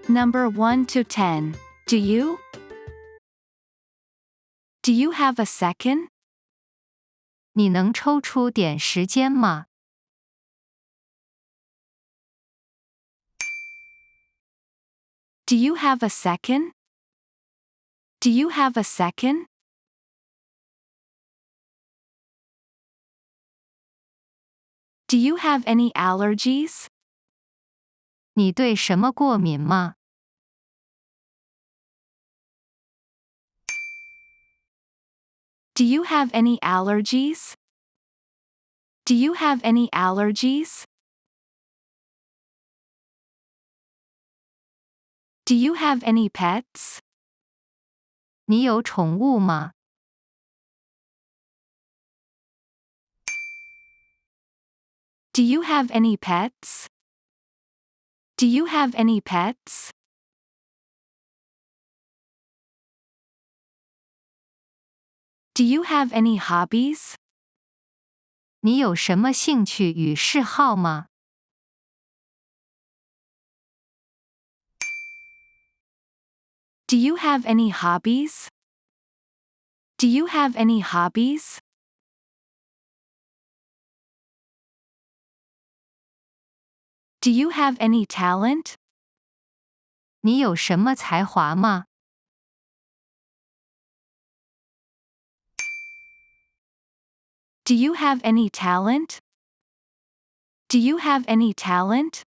Number 1 to 10. Do you? Do you have a second? 你能抽出点时间吗？ Do you have a second? Do you have a second? Do you have any allergies? 你对什么过敏吗？ Do you have any allergies? Do you have any allergies? Do you have any pets? 你有宠物吗？ Do you have any pets? Do you have any pets? Do you have any hobbies? 你有什么兴趣与嗜好吗？ Do you have any hobbies? Do you have any hobbies? Do you have any talent? 你有什么才华吗？ Do you have any talent? Do you have any talent?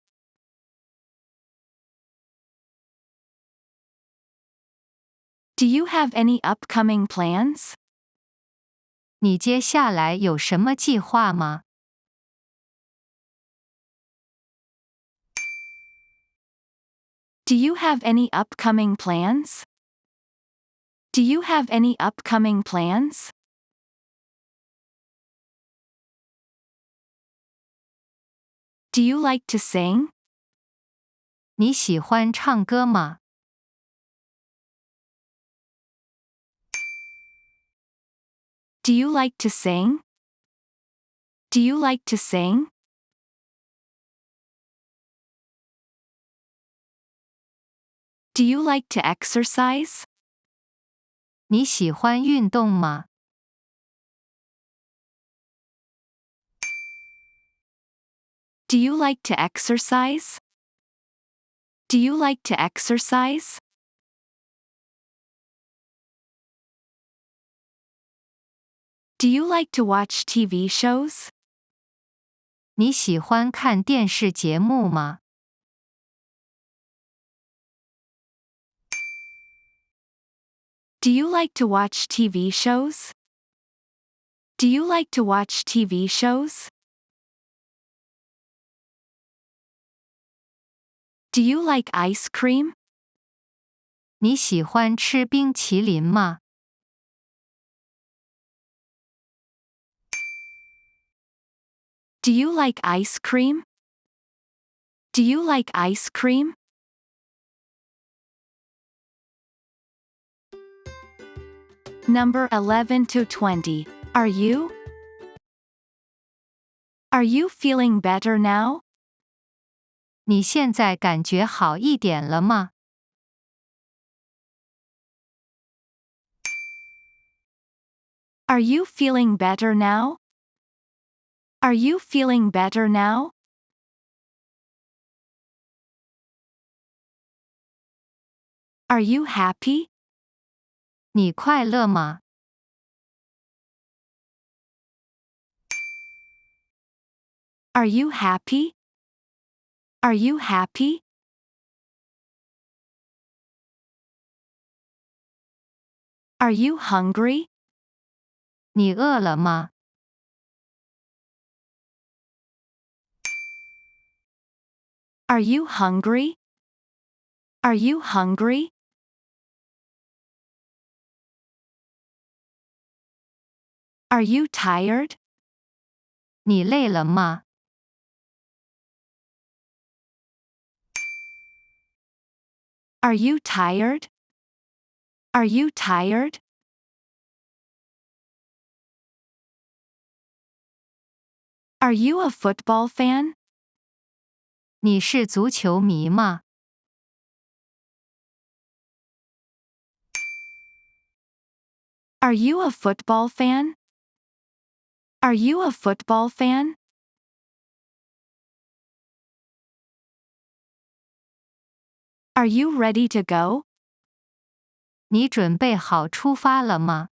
Do you have any upcoming plans? 你接下来有什么计划吗？ Do you have any upcoming plans? Do you have any upcoming plans? Do you like to sing? 你喜欢唱歌吗？ Do you like to sing? Do you like to sing? Do you like to exercise? 你喜欢运动吗？ Do you like to exercise? Do you like to exercise? Do you like to watch TV shows? 你喜欢看电视节目吗？ Do you like to watch TV shows? Do you like to watch TV shows? Do you like ice cream? 你喜欢吃冰淇淋吗？ Do you like ice cream? Do you like ice cream? Number 11 to 20. Are you? Are you feeling better now? 你现在感觉好一点了吗？ Are you feeling better now? Are you feeling better now? Are you happy? 你快乐吗？ Are you happy? Are you happy? Are you hungry? 你饿了吗？ Are you hungry? Are you hungry? Are you tired? 你累了吗？ Are you tired? Are you tired? Are you a football fan? 你是足球迷吗？ Are you a football fan? Are you a football fan? Are you ready to go? 你准备好出发了吗？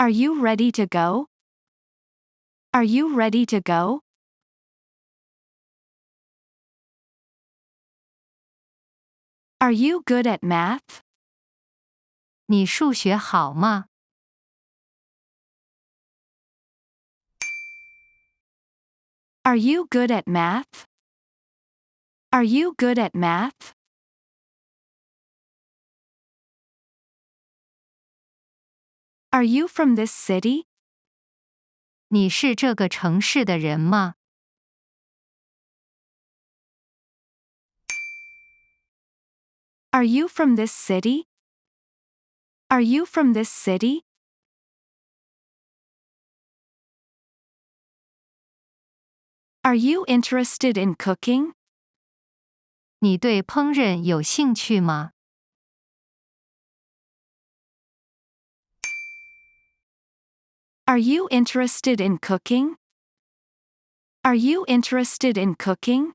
Are you ready to go? Are you ready to go? Are you good at math? 你数学好吗？ Are you good at math? Are you good at math? Are you from this city? 你是这个城市的人吗？ Are you from this city? Are you from this city? Are you interested in cooking? 你对烹饪有兴趣吗？ Are you interested in cooking? Are you interested in cooking?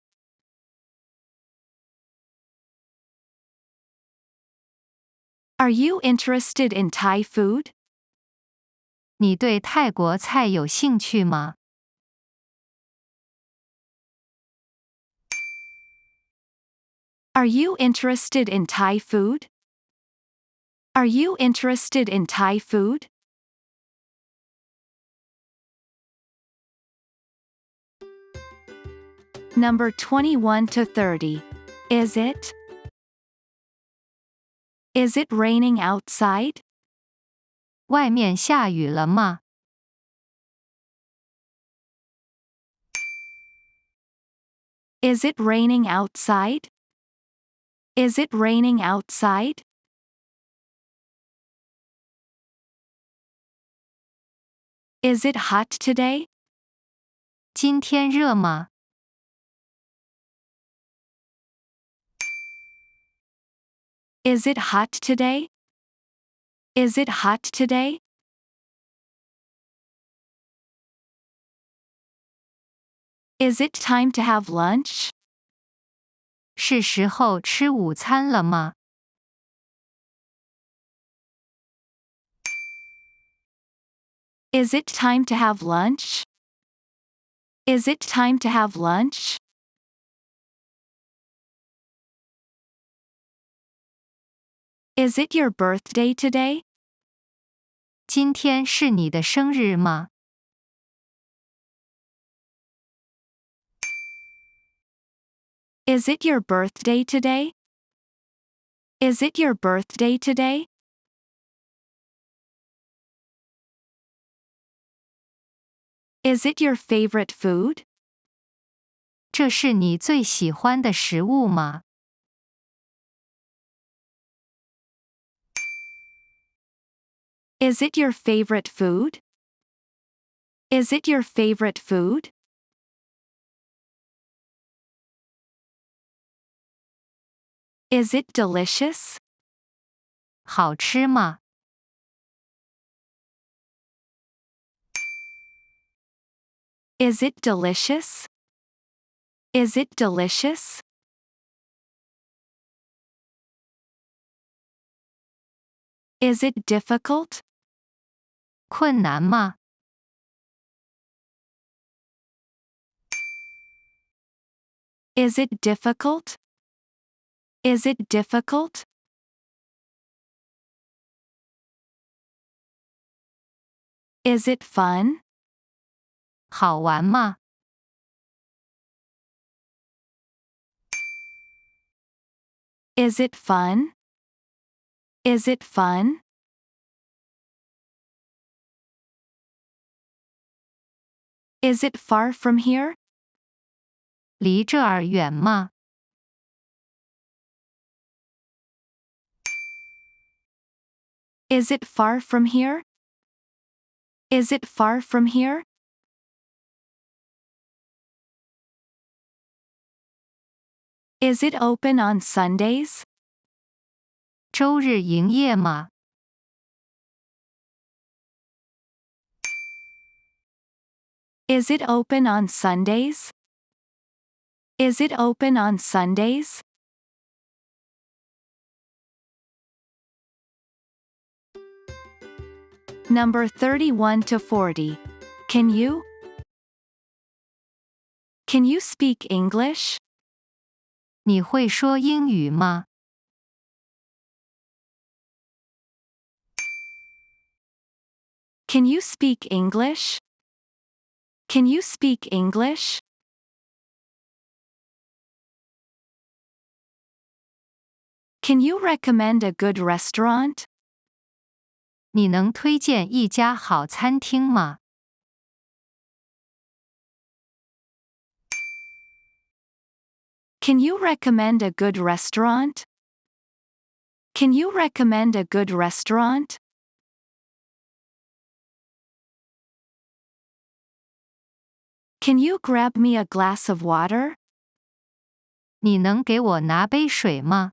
Are you interested in Thai food? 你对泰国菜有兴趣吗？ Are you interested in Thai food? Are you interested in Thai food? Number 21 to 30. Is it? Is it raining outside? 外面下雨了吗？ Is it raining outside? Is it raining outside? Is it hot today? 今天热吗？ Is it hot today? Is it hot today? Is it time to have lunch? 是时候吃午餐了吗？ Is it time to have lunch? Is it time to have lunch? Is it your birthday today? 今天是你的生日吗？ Is it your birthday today? Is it your birthday today? Is it your favorite food? 这是你最喜欢的食物吗？ Is it your favorite food? Is it your favorite food? Is it delicious? 好吃吗？ Is it delicious? Is it delicious? Is it difficult? 困难吗？ Is it difficult? Is it difficult? Is it fun? 好玩吗？ Is it fun? Is it fun? Is it far from here? 离这儿远吗？ Is it far from here? Is it far from here? Is it open on Sundays? 周日营业吗？ Is it open on Sundays? Is it open on Sundays? Number 31 to 40. Can you? Can you speak English? 你会说英语吗？ Can you speak English? Can you speak English? Can you recommend a good restaurant? 你能推荐一家好餐厅吗？ Can you recommend a good restaurant? Can you recommend a good restaurant? Can you grab me a glass of water? 你能给我拿杯水吗？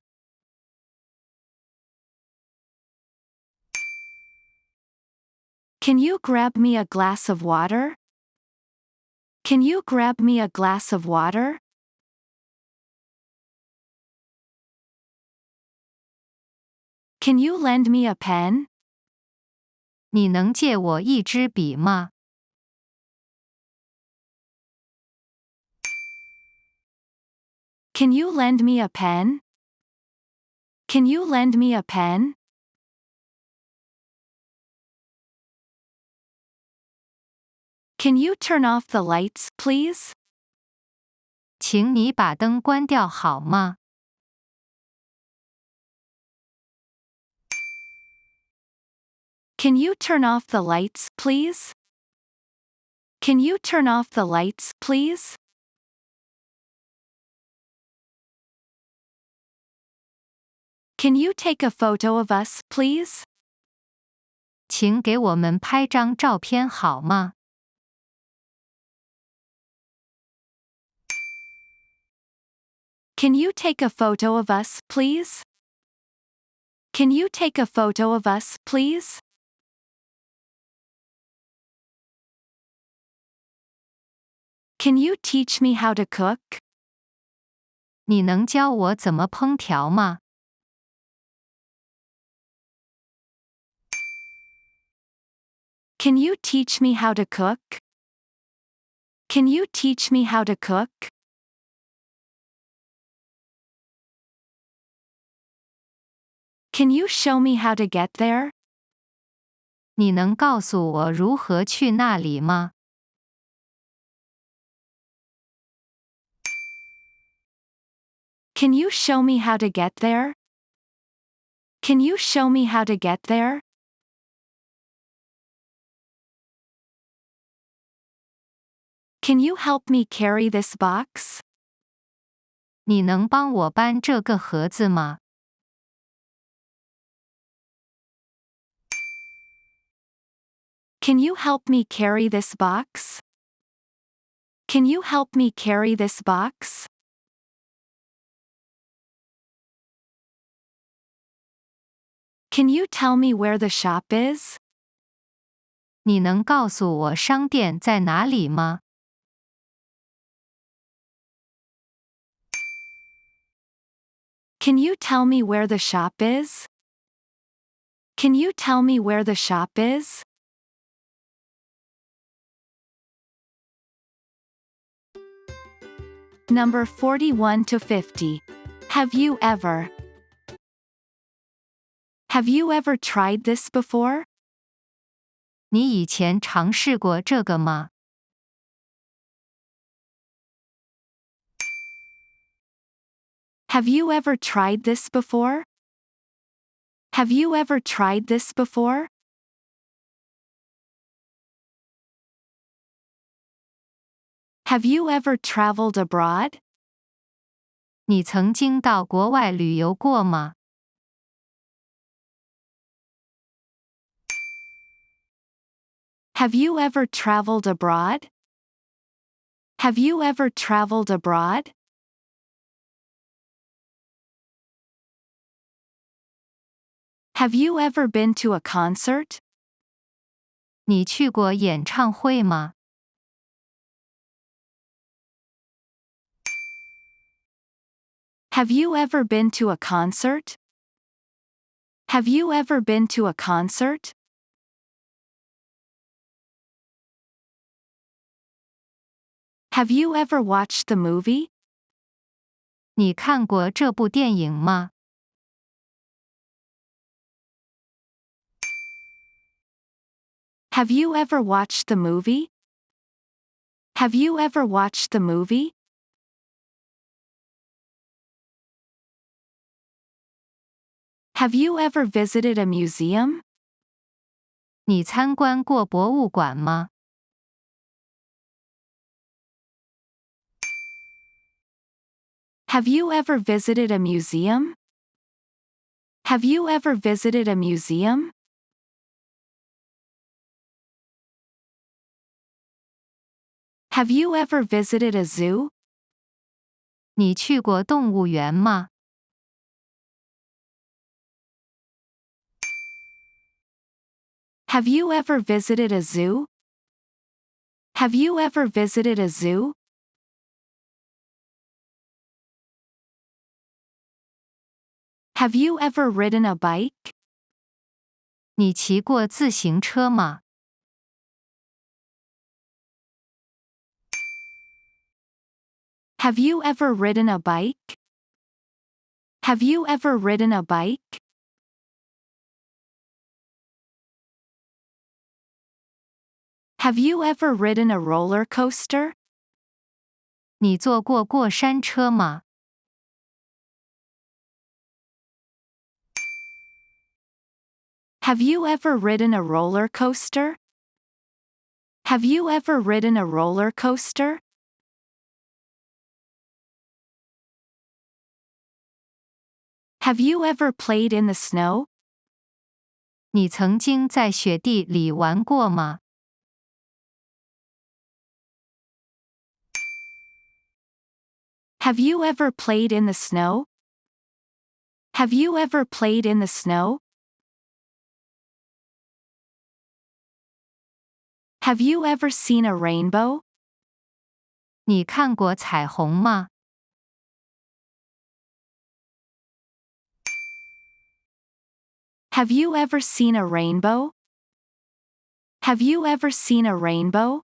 Can you grab me a glass of water? Can you grab me a glass of water? Can you lend me a pen? 你能借我一支笔吗？ Can you lend me a pen? Can you lend me a pen? Can you turn off the lights, please? 请你把灯关掉好吗？ Can you turn off the lights, please? Can you turn off the lights, please? Can you take a photo of us, please? 请给我们拍张照片好吗？ Can you take a photo of us, please? Can you take a photo of us, please? Can you teach me how to cook? 你能教我怎么烹调吗？ Can you teach me how to cook? Can you teach me how to cook? Can you show me how to get there? 你能告诉我如何去那里吗？ Can you show me how to get there? Can you show me how to get there? Can you help me carry this box? 你能帮我搬这个盒子吗？ Can you help me carry this box? Can you help me carry this box? Can you tell me where the shop is? 你能告诉我商店在哪里吗？ Can you tell me where the shop is? Can you tell me where the shop is? Number 41 to 50. Have you ever tried this before? 你以前尝试过这个吗？ Have you ever tried this before? Have you ever tried this before? Have you ever traveled abroad? 你曾经到国外旅游过吗？ Have you ever traveled abroad? Have you ever traveled abroad? Have you ever been to a concert? 你去过演唱会吗？ Have you ever been to a concert? Have you ever been to a concert? Have you ever watched the movie? 你看过这部电影吗？ Have you ever watched the movie? Have you ever watched the movie? Have you ever visited a museum? 你参观过博物馆吗？ Have you ever visited a museum? Have you ever visited a museum? Have you ever visited a zoo? 你去过动物园吗？ Have you ever visited a zoo? Have you ever visited a zoo? Have you ever ridden a bike? 你骑过自行车吗？ Have you ever ridden a bike? Have you ever ridden a bike? Have you ever ridden a roller coaster? 你坐过过山车吗？ Have you ever ridden a roller coaster? Have you ever ridden a roller coaster? Have you ever played in the snow? 你曾经在雪地里玩过吗？ Have you ever played in the snow? Have you ever played in the snow? Have you ever seen a rainbow? 你看过彩虹吗？ Have you ever seen a rainbow? Have you ever seen a rainbow?